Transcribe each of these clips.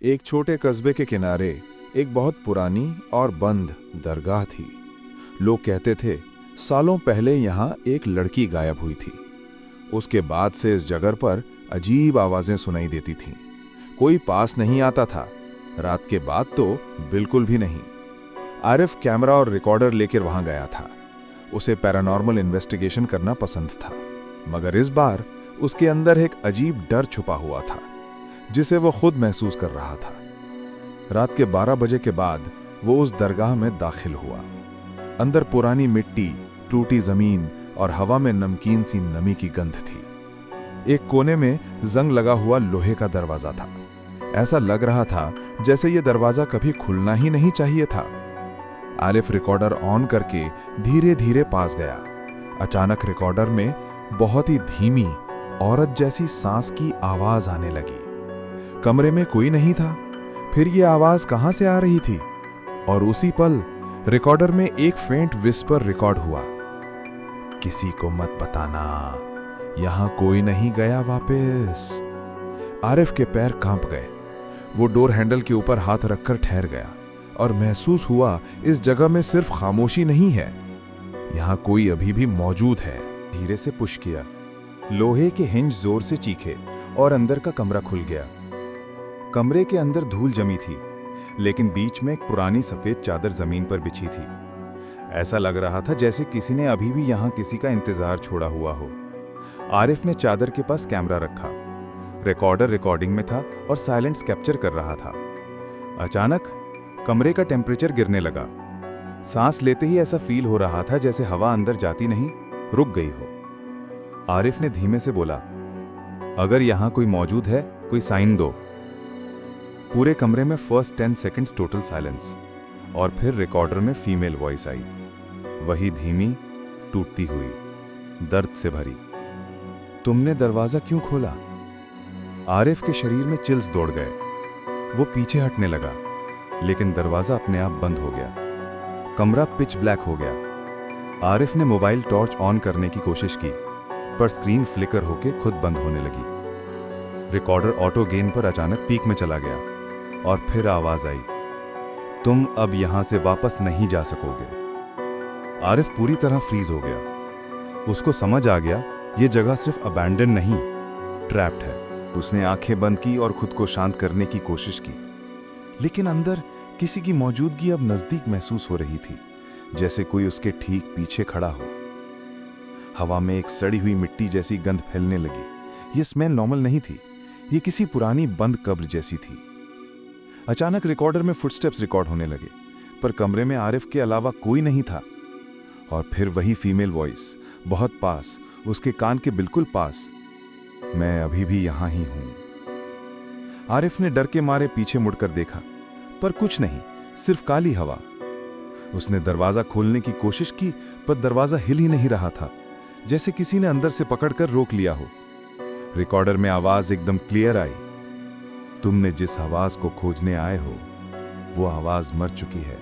एक छोटे कस्बे के किनारे एक बहुत पुरानी और बंद दरगाह थी। लोग कहते थे सालों पहले यहाँ एक लड़की गायब हुई थी। उसके बाद से इस जगह पर अजीब आवाजें सुनाई देती थीं। कोई पास नहीं आता था, रात के बाद तो बिल्कुल भी नहीं। आरिफ कैमरा और रिकॉर्डर लेकर वहां गया था। उसे पैरानॉर्मल इन्वेस्टिगेशन करना पसंद था, मगर इस बार उसके अंदर एक अजीब डर छुपा हुआ था जिसे वो खुद महसूस कर रहा था। रात के 12 बजे के बाद वो उस दरगाह में दाखिल हुआ। अंदर पुरानी मिट्टी, टूटी जमीन और हवा में नमकीन सी नमी की गंध थी। एक कोने में जंग लगा हुआ लोहे का दरवाजा था। ऐसा लग रहा था जैसे ये दरवाजा कभी खुलना ही नहीं चाहिए था। आरिफ रिकॉर्डर ऑन करके धीरे धीरे पास गया। अचानक रिकॉर्डर में बहुत ही धीमी औरत जैसी सांस की आवाज आने लगी। कमरे में कोई नहीं था, फिर ये आवाज कहां से आ रही थी? और उसी पल रिकॉर्डर में एक फेंट विस्पर रिकॉर्ड हुआ, किसी को मत बताना, यहां कोई नहीं गया वापस। आरिफ के पैर कांप गए। वो डोर हैंडल के ऊपर हाथ रखकर ठहर गया और महसूस हुआ इस जगह में सिर्फ खामोशी नहीं है, यहां कोई अभी भी मौजूद है। धीरे से पुश किया, लोहे के हिंज जोर से चीखे और अंदर का कमरा खुल गया। कमरे के अंदर धूल जमी थी, लेकिन बीच में एक पुरानी सफेद चादर जमीन पर बिछी थी। ऐसा लग रहा था जैसे किसी ने अभी भी यहां किसी का इंतजार छोड़ा हुआ हो। आरिफ ने चादर के पास कैमरा रखा। रिकॉर्डर रिकॉर्डिंग में था और साइलेंस कैप्चर कर रहा था। अचानक कमरे का टेम्परेचर गिरने लगा। सांस लेते ही ऐसा फील हो रहा था जैसे हवा अंदर जाती नहीं, रुक गई हो। आरिफ ने धीमे से बोला, अगर यहां कोई मौजूद है, कोई साइन दो। पूरे कमरे में फर्स्ट 10 सेकंड्स टोटल साइलेंस, और फिर रिकॉर्डर में फीमेल वॉइस आई, वही धीमी, टूटती हुई, दर्द से भरी। तुमने दरवाजा क्यों खोला? आरिफ के शरीर में चिल्स दौड़ गए। वो पीछे हटने लगा, लेकिन दरवाजा अपने आप बंद हो गया। कमरा पिच ब्लैक हो गया। आरिफ ने मोबाइल टॉर्च ऑन करने की कोशिश की, पर स्क्रीन फ्लिकर होके खुद बंद होने लगी। रिकॉर्डर ऑटो गेन पर अचानक पीक में चला गया और फिर आवाज आई, तुम अब यहां से वापस नहीं जा सकोगे। आरिफ पूरी तरह फ्रीज हो गया। उसको समझ आ गया ये जगह सिर्फ अबैंडन नहीं, ट्रैप्ड है। उसने आंखें बंद की और खुद को शांत करने की कोशिश की, लेकिन अंदर किसी की मौजूदगी अब नजदीक महसूस हो रही थी, जैसे कोई उसके ठीक पीछे खड़ा हो। हवा में एक सड़ी हुई मिट्टी जैसी गंध फैलने लगी। यह स्मेल नॉर्मल नहीं थी, ये किसी पुरानी बंद कब्र जैसी थी। अचानक रिकॉर्डर में फुटस्टेप्स रिकॉर्ड होने लगे, पर कमरे में आरिफ के अलावा कोई नहीं था। और फिर वही फीमेल वॉइस, बहुत पास, उसके कान के बिल्कुल पास, मैं अभी भी यहां ही हूं। आरिफ ने डर के मारे पीछे मुड़कर देखा, पर कुछ नहीं, सिर्फ काली हवा। उसने दरवाजा खोलने की कोशिश की, पर दरवाजा हिल ही नहीं रहा था, जैसे किसी ने अंदर से पकड़कर रोक लिया हो। रिकॉर्डर में आवाज एकदम क्लियर आई, तुमने जिस आवाज को खोजने आए हो वो आवाज मर चुकी है,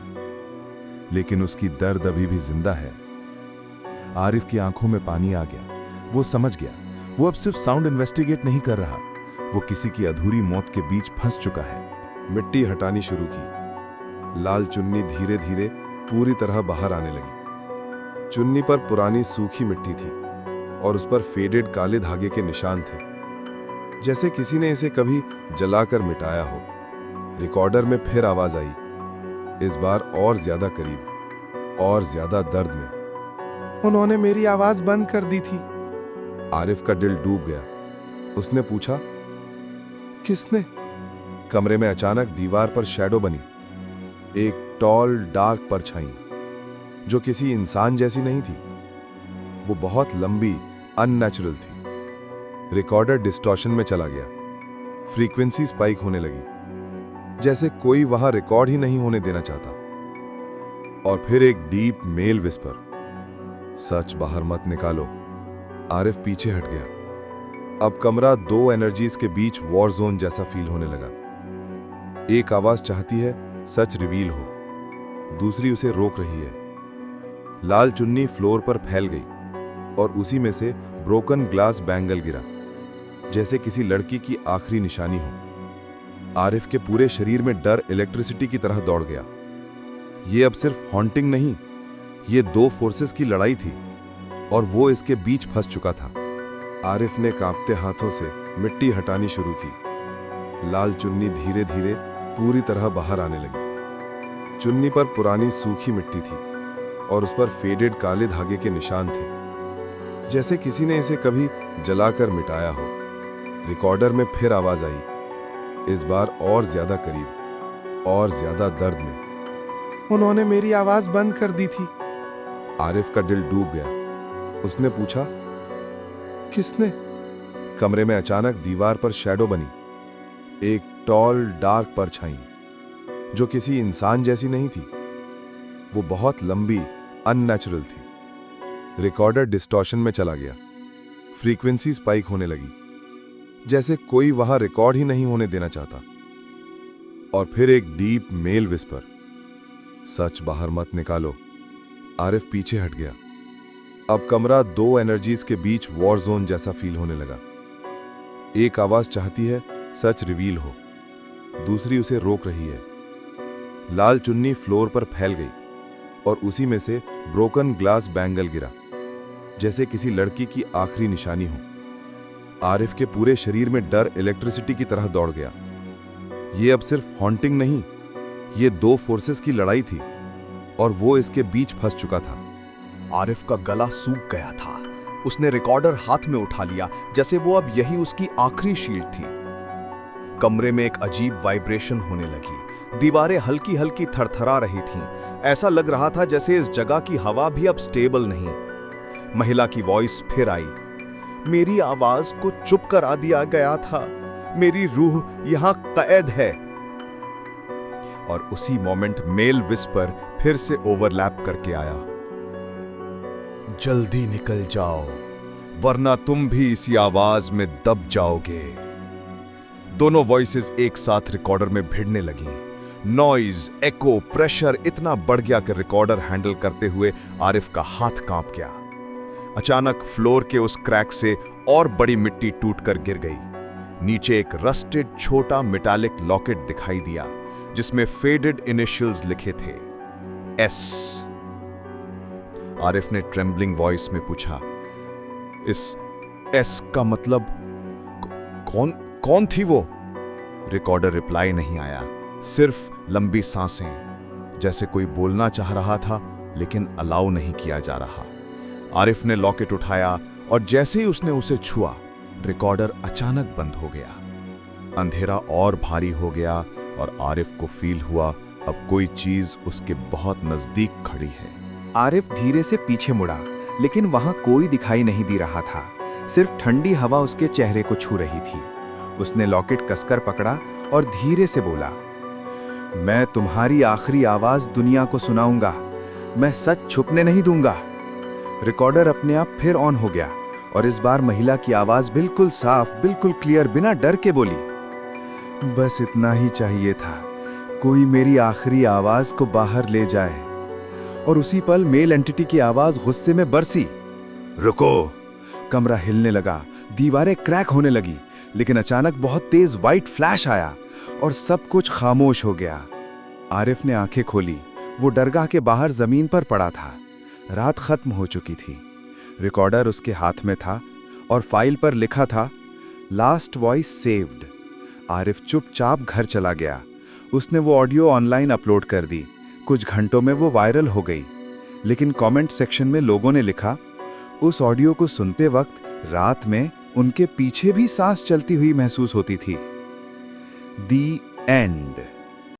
लेकिन उसकी दर्द अभी भी जिंदा है। आरिफ की आंखों में पानी आ गया। वो समझ गया वो अब सिर्फ साउंड इन्वेस्टिगेट नहीं कर रहा, वो किसी की अधूरी मौत के बीच फंस चुका है। मिट्टी हटानी शुरू की। लाल चुन्नी धीरे धीरे पूरी तरह बाहर आने लगी। चुन्नी पर पुरानी सूखी मिट्टी थी और उस पर फेडेड काले धागे के निशान थे, जैसे किसी ने इसे कभी जलाकर मिटाया हो। रिकॉर्डर में फिर आवाज आई, इस बार और ज्यादा करीब और ज्यादा दर्द में, उन्होंने मेरी आवाज बंद कर दी थी। आरिफ का दिल डूब गया। उसने पूछा, किसने? कमरे में अचानक दीवार पर शैडो बनी, एक टॉल डार्क परछाई जो किसी इंसान जैसी नहीं थी। वो बहुत लंबी, अननेचुरल थी। रिकॉर्डर डिस्टॉर्शन में चला गया। फ्रीक्वेंसी स्पाइक होने लगी, जैसे कोई वहां रिकॉर्ड ही नहीं होने देना चाहता। और फिर एक डीप मेल विस्पर, सच बाहर मत निकालो। आरिफ पीछे हट गया। अब कमरा दो एनर्जीज के बीच वॉर जोन जैसा फील होने लगा। एक आवाज चाहती है सच रिवील हो, दूसरी उसे रोक रही है। लाल चुन्नी फ्लोर पर फैल गई और उसी में से ब्रोकन ग्लास बैंगल गिरा, जैसे किसी लड़की की आखिरी निशानी हो। आरिफ के पूरे शरीर में डर इलेक्ट्रिसिटी की तरह दौड़ गया। ये अब सिर्फ हॉन्टिंग नहीं, ये दो फोर्सेस की लड़ाई थी और वो इसके बीच फंस चुका था। आरिफ ने कांपते हाथों से मिट्टी हटानी शुरू की। लाल चुन्नी धीरे धीरे पूरी तरह बाहर आने लगी। चुन्नी पर पुरानी सूखी मिट्टी थी और उस पर फेडेड काले धागे के निशान थे, जैसे किसी ने इसे कभी जलाकर मिटाया हो। रिकॉर्डर में फिर आवाज आई, इस बार और ज्यादा करीब और ज्यादा दर्द में। उन्होंने मेरी आवाज बंद कर दी थी। आरिफ का दिल डूब गया। उसने पूछा, किसने? कमरे में अचानक दीवार पर शैडो बनी, एक टॉल डार्क परछाई जो किसी इंसान जैसी नहीं थी। वो बहुत लंबी, अननेचुरल थी। रिकॉर्डर डिस्टॉर्शन में चला गया। फ्रीक्वेंसी स्पाइक होने लगी, जैसे कोई वहां रिकॉर्ड ही नहीं होने देना चाहता। और फिर एक डीप मेल विस्पर, सच बाहर मत निकालो। आरिफ पीछे हट गया। अब कमरा दो एनर्जीज के बीच वॉर जोन जैसा फील होने लगा। एक आवाज चाहती है सच रिवील हो, दूसरी उसे रोक रही है। लाल चुन्नी फ्लोर पर फैल गई और उसी में से ब्रोकन ग्लास बैंगल गिरा, जैसे किसी लड़की की आखिरी निशानी हो। आरिफ के पूरे शरीर में डर इलेक्ट्रिसिटी की तरह दौड़ गया। ये अब सिर्फ हॉन्टिंग नहीं, ये दो फोर्सेस की लड़ाई थी और वो इसके बीच फंस चुका था। आरिफ का गला सूख गया था। उसने रिकॉर्डर हाथ में उठा लिया, जैसे वो अब यही उसकी आखिरी शील्ड थी। कमरे में एक अजीब वाइब्रेशन होने लगी। दीवारें हल्की हल्की थरथरा रही थीं। ऐसा लग रहा था जैसे इस जगह की हवा भी अब स्टेबल नहीं। महिला की वॉइस फिर आई, मेरी आवाज को चुप करा दिया गया था। मेरी रूह यहां कैद है। और उसी मोमेंट मेल विस्पर फिर से ओवरलैप करके आया, जल्दी निकल जाओ, वरना तुम भी इसी आवाज में दब जाओगे। दोनों वॉइसेस एक साथ रिकॉर्डर में भिड़ने लगी। नॉइज, एको, प्रेशर इतना बढ़ गया कि रिकॉर्डर हैंडल करते हुए आरिफ का हाथ कांप गया। अचानक फ्लोर के उस क्रैक से और बड़ी मिट्टी टूटकर गिर गई। नीचे एक रस्टेड छोटा मेटालिक लॉकेट दिखाई दिया, जिसमें फेडेड इनिशियल्स लिखे थे, एस। आरिफ ने ट्रेम्बलिंग वॉइस में पूछा, इस एस का मतलब कौन थी वो? रिकॉर्डर रिप्लाई नहीं आया, सिर्फ लंबी सांसें, जैसे कोई बोलना चाह रहा था लेकिन अलाउ नहीं किया जा रहा। आरिफ ने लॉकेट उठाया और जैसे ही उसने उसे छुआ, रिकॉर्डर अचानक बंद हो गया। अंधेरा और भारी हो गया और आरिफ को फील हुआ अब कोई चीज उसके बहुत नजदीक खड़ी है। आरिफ धीरे से पीछे मुड़ा, लेकिन वहां कोई दिखाई नहीं दे रहा था। सिर्फ ठंडी हवा उसके चेहरे को छू रही थी। उसने लॉकेट कसकर पकड़ा और धीरे से बोला, मैं तुम्हारी आखिरी आवाज दुनिया को सुनाऊंगा। मैं सच छुपने नहीं दूंगा। रिकॉर्डर अपने आप फिर ऑन हो गया और इस बार महिला की आवाज बिल्कुल साफ, बिल्कुल क्लियर, बिना डर के बोली, बस इतना ही चाहिए था, कोई मेरी आखिरी आवाज को बाहर ले जाए। और उसी पल मेल एंटिटी की आवाज गुस्से में बरसी, रुको। कमरा हिलने लगा, दीवारें क्रैक होने लगी, लेकिन अचानक बहुत तेज वाइट फ्लैश आया और सब कुछ खामोश हो गया। आरिफ ने आंखें खोली। वो दरगाह के बाहर जमीन पर पड़ा था। रात खत्म हो चुकी थी। रिकॉर्डर उसके हाथ में था और फाइल पर लिखा था, लास्ट वॉइस सेव्ड। आरिफ चुपचाप घर चला गया। उसने वो ऑडियो ऑनलाइन अपलोड कर दी। कुछ घंटों में वो वायरल हो गई। लेकिन कमेंट सेक्शन में लोगों ने लिखा, उस ऑडियो को सुनते वक्त रात में उनके पीछे भी सांस चलती हुई महसूस होती थी। दी एंड।